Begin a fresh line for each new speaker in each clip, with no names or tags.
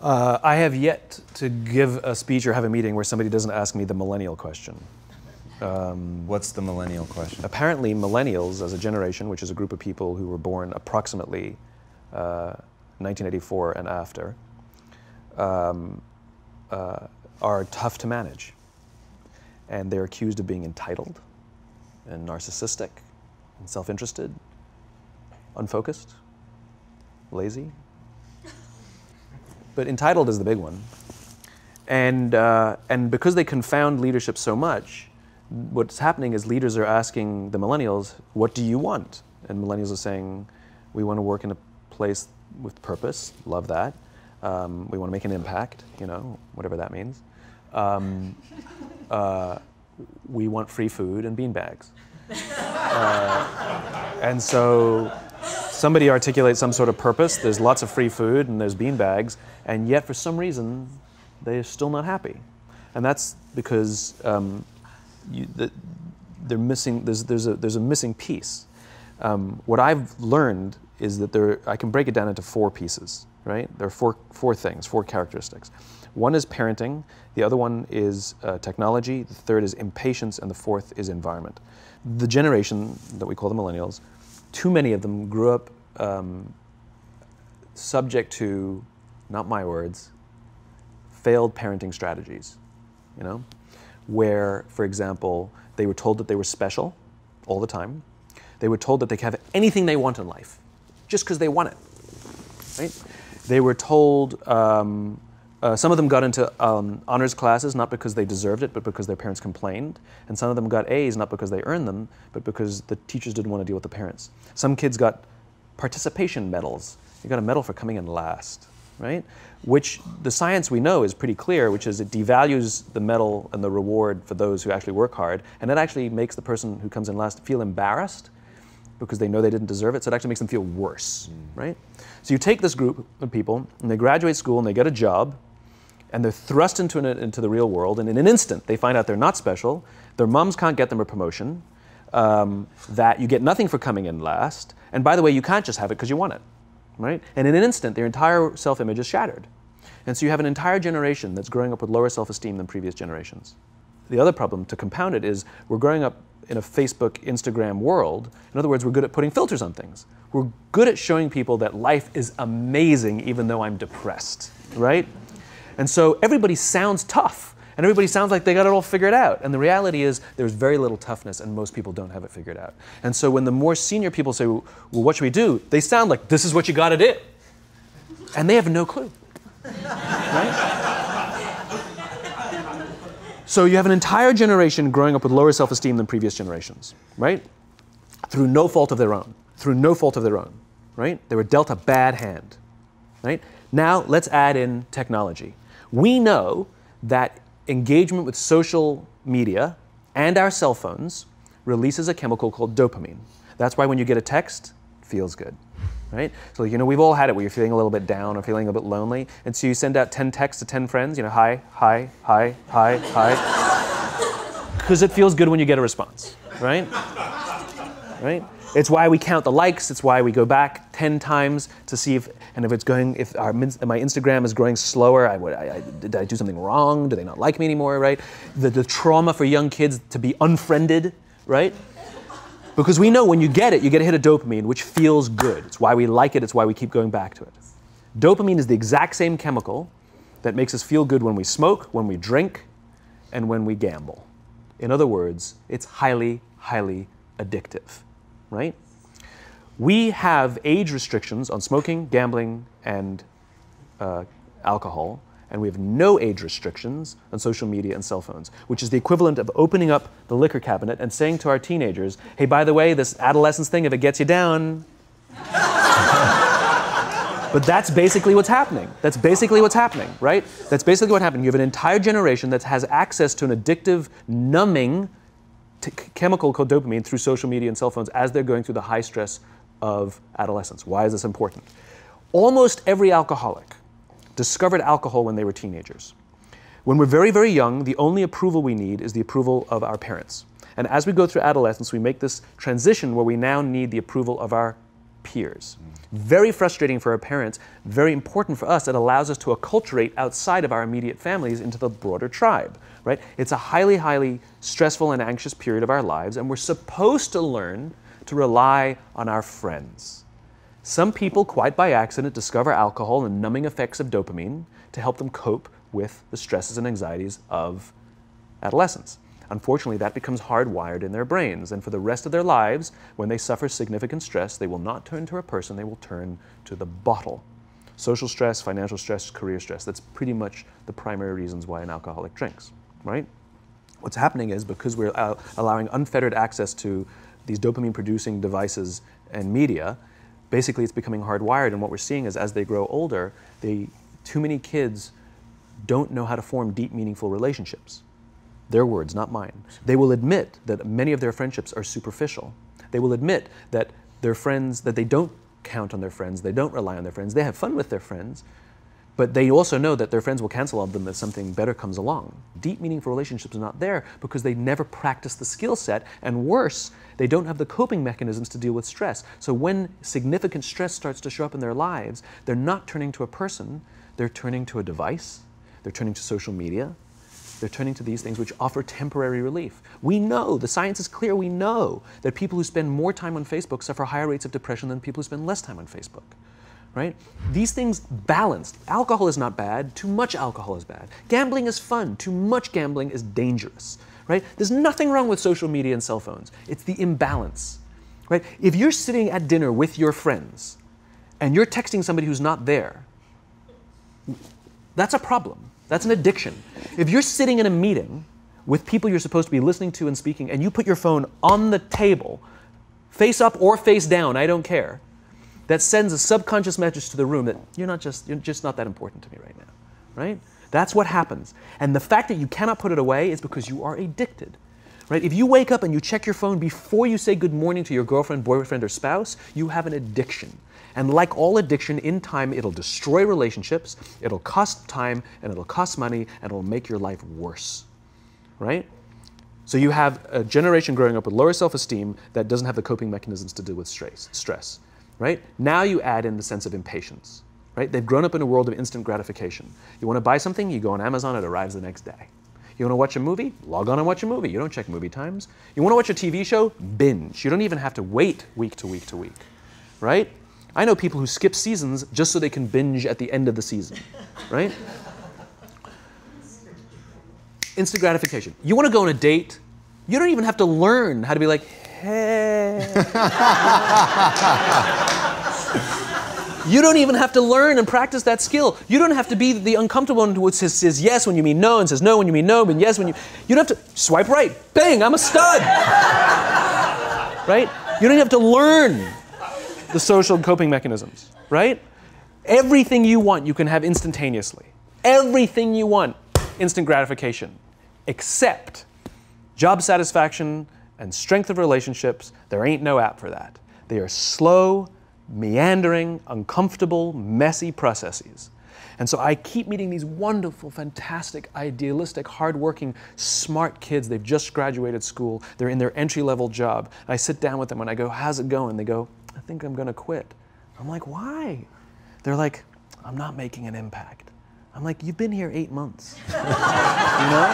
I have yet to give a speech or have a meeting where somebody doesn't ask me the millennial question.
What's the millennial question?
Apparently, millennials as a generation, which is a group of people who were born approximately 1984 and after, are tough to manage. And they're accused of being entitled and narcissistic and self-interested, unfocused, lazy. But entitled is the big one. And because they confound leadership so much, what's happening is leaders are asking the millennials, what do you want? And millennials are saying, we want to work in a place with purpose, love that. We want to make an impact, you know, whatever that means. We want free food and beanbags. And so somebody articulates some sort of purpose, there's lots of free food and there's beanbags, and yet for some reason, they're still not happy. And that's because they're missing, there's a missing piece. What I've learned is that I can break it down into 4 pieces, right? There are four things, 4 characteristics. One is parenting, the other one is technology, the third is impatience, and the fourth is environment. The generation that we call the millennials, too many of them grew up subject to, not my words, failed parenting strategies, you know? Where, for example, they were told that they were special all the time. They were told that they could have anything they want in life, just because they want it, right? They were told, some of them got into honors classes, not because they deserved it, but because their parents complained. And some of them got A's, not because they earned them, but because the teachers didn't want to deal with the parents. Some kids got participation medals. You got a medal for coming in last, right? Which the science we know is pretty clear, which is it devalues the medal and the reward for those who actually work hard. And it actually makes the person who comes in last feel embarrassed because they know they didn't deserve it. So it actually makes them feel worse, right? So you take this group of people and they graduate school and they get a job and they're thrust into the real world, and in an instant they find out they're not special, their moms can't get them a promotion, that you get nothing for coming in last, and by the way, you can't just have it because you want it, right? And in an instant, their entire self-image is shattered. And so you have an entire generation that's growing up with lower self-esteem than previous generations. The other problem, to compound it, is we're growing up in a Facebook, Instagram world. In other words, we're good at putting filters on things. We're good at showing people that life is amazing even though I'm depressed, right? And so everybody sounds tough, and everybody sounds like they got it all figured out. And the reality is there's very little toughness, and most people don't have it figured out. And so when the more senior people say, well, what should we do? They sound like, this is what you got to do. And they have no clue, right? So you have an entire generation growing up with lower self-esteem than previous generations, right? Through no fault of their own, right? They were dealt a bad hand, right? Now let's add in technology. We know that engagement with social media and our cell phones releases a chemical called dopamine. That's why when you get a text, it feels good, right? So, you know, we've all had it where you're feeling a little bit down or feeling a bit lonely, and so you send out 10 texts to 10 friends, you know, hi, hi, hi, hi, hi, because it feels good when you get a response, right? Right? It's why we count the likes. It's why we go back 10 times to see if my Instagram is growing slower. Did I do something wrong? Do they not like me anymore, right? The trauma for young kids to be unfriended, right? Because we know when you get a hit of dopamine, which feels good. It's why we like it. It's why we keep going back to it. Dopamine is the exact same chemical that makes us feel good when we smoke, when we drink, and when we gamble. In other words, it's highly, highly addictive. Right? We have age restrictions on smoking, gambling, and alcohol, and we have no age restrictions on social media and cell phones, which is the equivalent of opening up the liquor cabinet and saying to our teenagers, hey, by the way, this adolescence thing, if it gets you down. But that's basically what's happening. That's basically what's happening, right? That's basically what happened. You have an entire generation that has access to an addictive, numbing chemical called dopamine through social media and cell phones as they're going through the high stress of adolescence. Why is this important? Almost every alcoholic discovered alcohol when they were teenagers. When we're very, very young, the only approval we need is the approval of our parents. And as we go through adolescence, we make this transition where we now need the approval of our peers. Very frustrating for our parents, very important for us. It allows us to acculturate outside of our immediate families into the broader tribe, right? It's a highly, highly stressful and anxious period of our lives, and we're supposed to learn to rely on our friends. Some people, quite by accident, discover alcohol and numbing effects of dopamine to help them cope with the stresses and anxieties of adolescence. Unfortunately, that becomes hardwired in their brains, and for the rest of their lives, when they suffer significant stress, they will not turn to a person, they will turn to the bottle. Social stress, financial stress, career stress, that's pretty much the primary reasons why an alcoholic drinks, right? What's happening is, because we're allowing unfettered access to these dopamine-producing devices and media, basically it's becoming hardwired, and what we're seeing is, as they grow older, too many kids don't know how to form deep, meaningful relationships. Their words, not mine. They will admit that many of their friendships are superficial. They will admit that their friends, that they don't count on their friends, they don't rely on their friends, they have fun with their friends, but they also know that their friends will cancel on them if something better comes along. Deep, meaningful relationships are not there because they never practice the skill set, and worse, they don't have the coping mechanisms to deal with stress. So when significant stress starts to show up in their lives, they're not turning to a person, they're turning to a device, they're turning to social media, they're turning to these things which offer temporary relief. We know, the science is clear, we know that people who spend more time on Facebook suffer higher rates of depression than people who spend less time on Facebook, right? These things balanced. Alcohol is not bad, too much alcohol is bad. Gambling is fun, too much gambling is dangerous, right? There's nothing wrong with social media and cell phones. It's the imbalance, right? If you're sitting at dinner with your friends and you're texting somebody who's not there, that's a problem. That's an addiction. If you're sitting in a meeting with people you're supposed to be listening to and speaking, and you put your phone on the table, face up or face down, I don't care, that sends a subconscious message to the room that you're just not that important to me right now, right? That's what happens. And the fact that you cannot put it away is because you are addicted, right? If you wake up and you check your phone before you say good morning to your girlfriend, boyfriend, or spouse, you have an addiction. And like all addiction, in time, it'll destroy relationships, it'll cost time, and it'll cost money, and it'll make your life worse, right? So you have a generation growing up with lower self-esteem that doesn't have the coping mechanisms to deal with stress, right? Now you add in the sense of impatience, right? They've grown up in a world of instant gratification. You want to buy something, you go on Amazon, it arrives the next day. You want to watch a movie? Log on and watch a movie. You don't check movie times. You want to watch a TV show? Binge. You don't even have to wait week to week to week, right? I know people who skip seasons just so they can binge at the end of the season, right? Instant gratification. You want to go on a date? You don't even have to learn how to be like, hey. You don't even have to learn and practice that skill. You don't have to be the uncomfortable one who says yes when you mean no and says no when you mean no, and yes when you... You don't have to swipe right. Bang, I'm a stud. Right? You don't have to learn the social coping mechanisms, right? Everything you want, you can have instantaneously. Everything you want, instant gratification, except job satisfaction and strength of relationships. There ain't no app for that. They are slow, meandering, uncomfortable, messy processes. And so I keep meeting these wonderful, fantastic, idealistic, hardworking, smart kids. They've just graduated school. They're in their entry-level job. I sit down with them and I go, how's it going? They go, I think I'm going to quit. I'm like, why? They're like, I'm not making an impact. I'm like, you've been here 8 months. You know?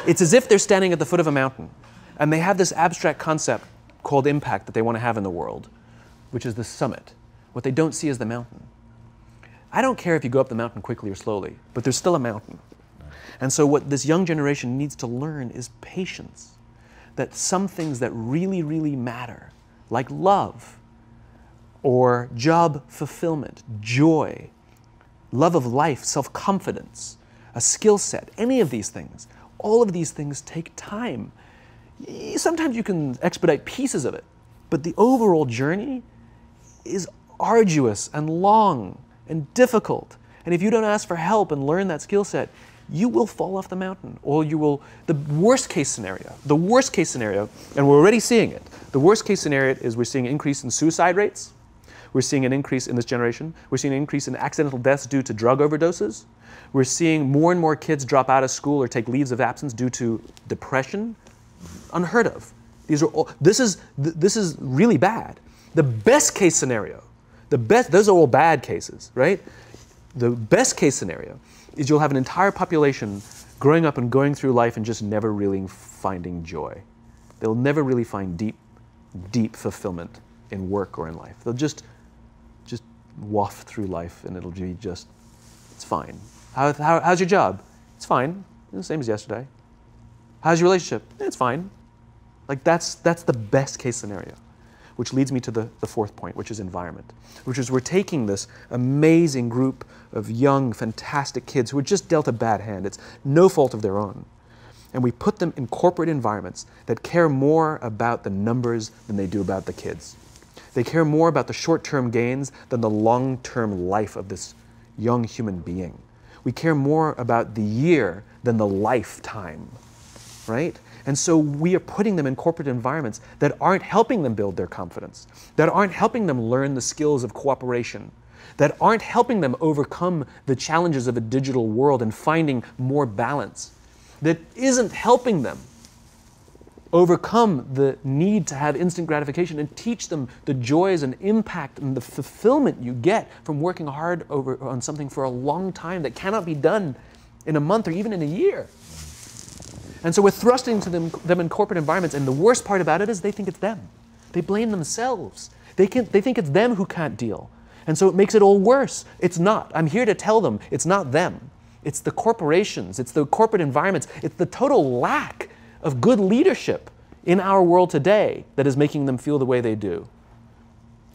It's as if they're standing at the foot of a mountain and they have this abstract concept called impact that they want to have in the world, which is the summit. What they don't see is the mountain. I don't care if you go up the mountain quickly or slowly, but there's still a mountain. And so what this young generation needs to learn is patience. That some things that really, really matter, like love, or job fulfillment, joy, love of life, self-confidence, a skill set, any of these things, all of these things take time. Sometimes you can expedite pieces of it, but the overall journey is arduous and long and difficult. And if you don't ask for help and learn that skill set, you will fall off the mountain, or you will, the worst case scenario, and we're already seeing it, the worst case scenario is we're seeing an increase in suicide rates, we're seeing an increase in this generation, we're seeing an increase in accidental deaths due to drug overdoses, we're seeing more and more kids drop out of school or take leaves of absence due to depression, unheard of. These are all, this is really bad. The best case scenario, those are all bad cases, right? The best case scenario is you'll have an entire population growing up and going through life and just never really finding joy. They'll never really find deep fulfillment in work or in life. They'll just waft through life and it'll be just, it's fine. How's your job? It's fine. It's the same as yesterday. How's your relationship? It's fine. Like that's the best case scenario, which leads me to the fourth point, which is environment, which is we're taking this amazing group of young, fantastic kids who were just dealt a bad hand. It's no fault of their own. And we put them in corporate environments that care more about the numbers than they do about the kids. They care more about the short-term gains than the long-term life of this young human being. We care more about the year than the lifetime, right? And so we are putting them in corporate environments that aren't helping them build their confidence, that aren't helping them learn the skills of cooperation, that aren't helping them overcome the challenges of a digital world and finding more balance, that isn't helping them overcome the need to have instant gratification and teach them the joys and impact and the fulfillment you get from working hard on something for a long time that cannot be done in a month or even in a year. And so we're thrusting to them in corporate environments, and the worst part about it is they think it's them. They blame themselves. They think it's them who can't deal. And so it makes it all worse. It's not. I'm here to tell them it's not them. It's the corporations, it's the corporate environments, it's the total lack of good leadership in our world today that is making them feel the way they do.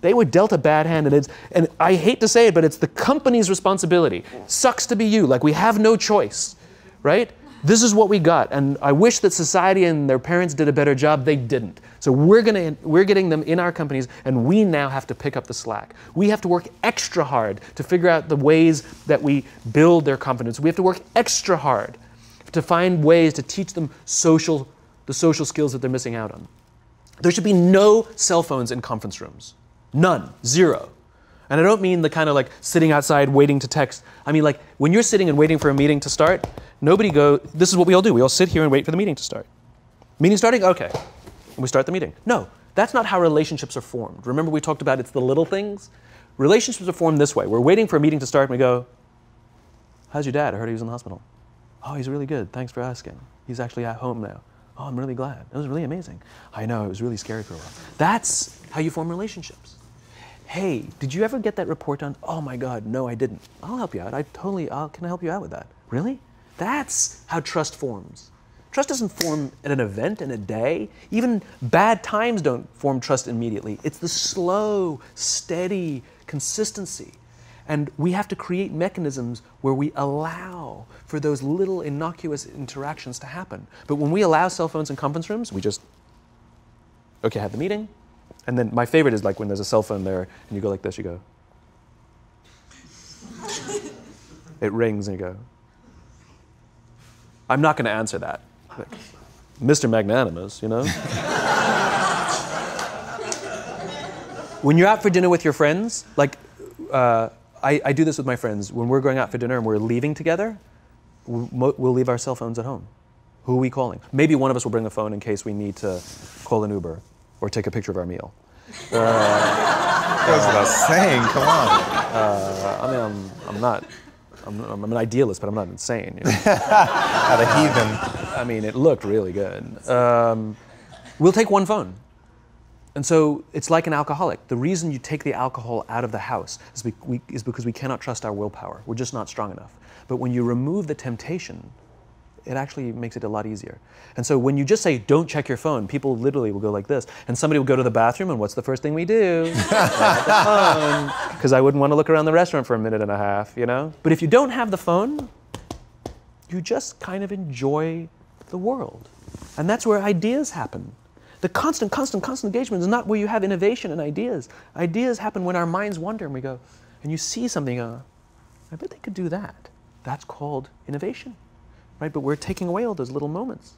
They were dealt a bad hand, and I hate to say it, but it's the company's responsibility. Sucks to be you, like we have no choice, right? This is what we got, and I wish that society and their parents did a better job. They didn't. So we're getting them in our companies, and we now have to pick up the slack. We have to work extra hard to figure out the ways that we build their confidence. We have to work extra hard to find ways to teach them the social skills that they're missing out on. There should be no cell phones in conference rooms. None. Zero. And I don't mean the kind of like sitting outside waiting to text. I mean like when you're sitting and waiting for a meeting to start, this is what we all do. We all sit here and wait for the meeting to start. Meeting starting? Okay. And we start the meeting. No, that's not how relationships are formed. Remember we talked about it's the little things? Relationships are formed this way. We're waiting for a meeting to start and we go, how's your dad? I heard he was in the hospital. Oh, he's really good. Thanks for asking. He's actually at home now. Oh, I'm really glad. It was really amazing. I know, it was really scary for a while. That's how you form relationships. Hey, did you ever get that report done? Oh my God, no, I didn't. I'll help you out. Can I help you out with that? Really? That's how trust forms. Trust doesn't form at an event in a day. Even bad times don't form trust immediately. It's the slow, steady consistency. And we have to create mechanisms where we allow for those little innocuous interactions to happen. But when we allow cell phones in conference rooms, we just, okay, have the meeting. And then my favorite is like when there's a cell phone there and you go like this, you go. It rings and you go. I'm not going to answer that. Like, Mr. Magnanimous, you know? When you're out for dinner with your friends, like, I do this with my friends. When we're going out for dinner and we're leaving together, we'll leave our cell phones at home. Who are we calling? Maybe one of us will bring a phone in case we need to call an Uber or take a picture of our meal.
That goes without saying, come on.
I'm an idealist, but I'm not insane. You know?
Not a heathen.
I mean, it looked really good. We'll take one phone. And so it's like an alcoholic. The reason you take the alcohol out of the house is because we cannot trust our willpower. We're just not strong enough. But when you remove the temptation, it actually makes it a lot easier. And so when you just say, don't check your phone, people literally will go like this. And somebody will go to the bathroom, and what's the first thing we do? Grab the phone. Because I wouldn't want to look around the restaurant for a minute and a half, you know? But if you don't have the phone, you just kind of enjoy the world. And that's where ideas happen. The constant engagement is not where you have innovation and ideas. Ideas happen when our minds wander and we go, and you see something, I bet they could do that. That's called innovation, right? But we're taking away all those little moments,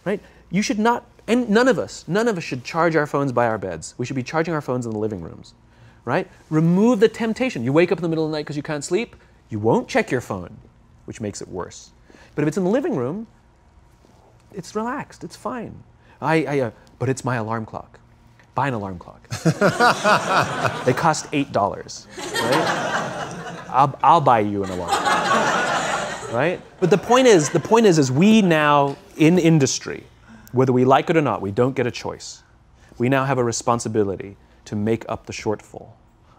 right? You should not, and none of us should charge our phones by our beds. We should be charging our phones in the living rooms, right? Remove the temptation. You wake up in the middle of the night because you can't sleep, you won't check your phone, which makes it worse. But if it's in the living room, it's relaxed, it's fine. But it's my alarm clock. buy an alarm clock. They cost $8, right? I'll buy you an alarm clock, right? But the point is we now, in industry, whether we like it or not, we don't get a choice. We now have a responsibility to make up the shortfall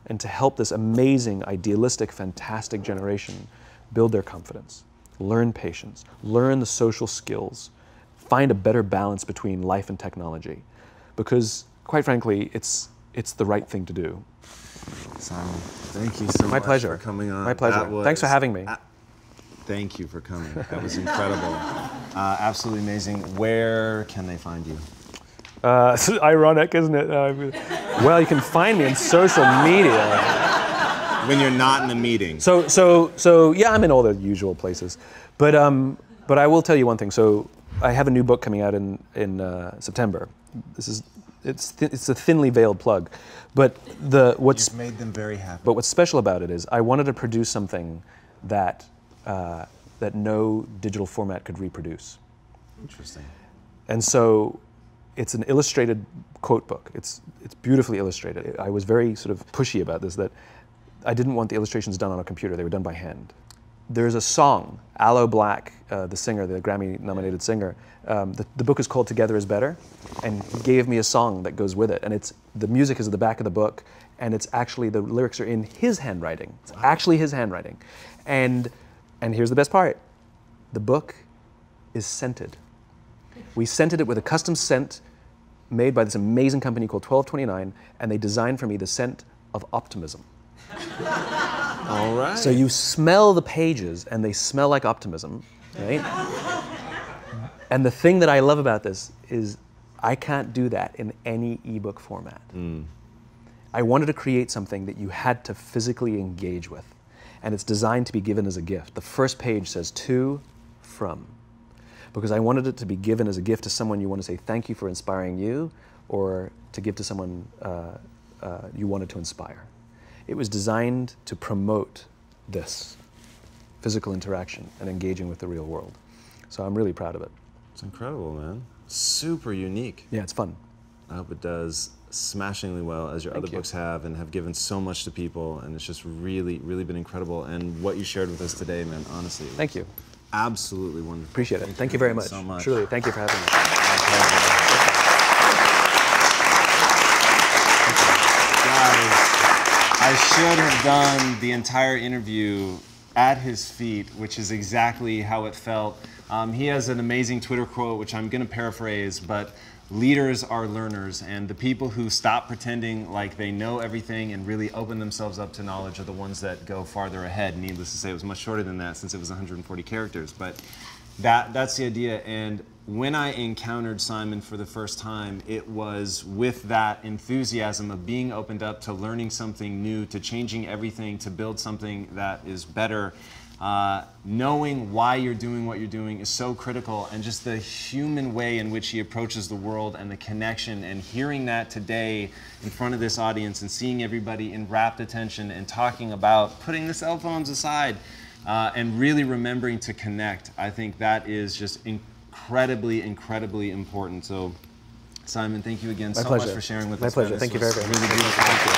and to help this amazing, idealistic, fantastic generation build their confidence, learn patience, learn the social skills, find a better balance between life and technology. Because, quite frankly, it's the right thing to do.
Simon, thank you so much
pleasure.
for coming on.
My pleasure. Thanks for having me.
Thank you for coming. That was incredible. Absolutely amazing. Where can they find you?
It's ironic, isn't it? Well, you can find me on social media.
When you're not in a meeting.
So yeah, I'm in all the usual places. But I will tell you one thing. So I have a new book coming out in September. It's a thinly veiled plug. But
You've made them very happy.
But what's special about it is I wanted to produce something that no digital format could reproduce.
Interesting.
And so it's an illustrated quote book. It's beautifully illustrated. I was very sort of pushy about this, that I didn't want the illustrations done on a computer. They were done by hand. There's a song, Aloe Black, the singer, the Grammy-nominated singer. The book is called Together is Better, and he gave me a song that goes with it. And the music is at the back of the book, and it's actually, the lyrics are in his handwriting. It's actually his handwriting. And here's the best part. The book is scented. We scented it with a custom scent made by this amazing company called 1229, and they designed for me the scent of optimism.
All right.
So you smell the pages, and they smell like optimism, right? And the thing that I love about this is I can't do that in any ebook format. I wanted to create something that you had to physically engage with, and it's designed to be given as a gift. The first page says to, from, because I wanted it to be given as a gift to someone you want to say thank you for inspiring you, or to give to someone you wanted to inspire. It was designed to promote this physical interaction and engaging with the real world. So I'm really proud of it.
It's incredible, man. Super unique.
Yeah, it's fun.
I hope it does smashingly well, as your other books have, and have given so much to people, and it's just really, really been incredible. And what you shared with us today, man, honestly.
Thank you.
Absolutely wonderful.
Appreciate it. Thank you very much.
So much.
Truly, thank you for having me.
My pleasure. Guys, I should have done the entire interview at his feet, which is exactly how it felt. He has an amazing Twitter quote, which I'm going to paraphrase, but leaders are learners, and the people who stop pretending like they know everything and really open themselves up to knowledge are the ones that go farther ahead. Needless to say, it was much shorter than that since it was 140 characters, but that's the idea. And when I encountered Simon for the first time, it was with that enthusiasm of being opened up to learning something new, to changing everything, to build something that is better. Knowing why you're doing what you're doing is so critical, and just the human way in which he approaches the world and the connection, and hearing that today in front of this audience and seeing everybody in rapt attention and talking about putting the cell phones aside and really remembering to connect. I think that is just incredibly, incredibly important. So, Simon, thank you again so much for sharing with us.
My pleasure. Thank you very much.
Really beautiful.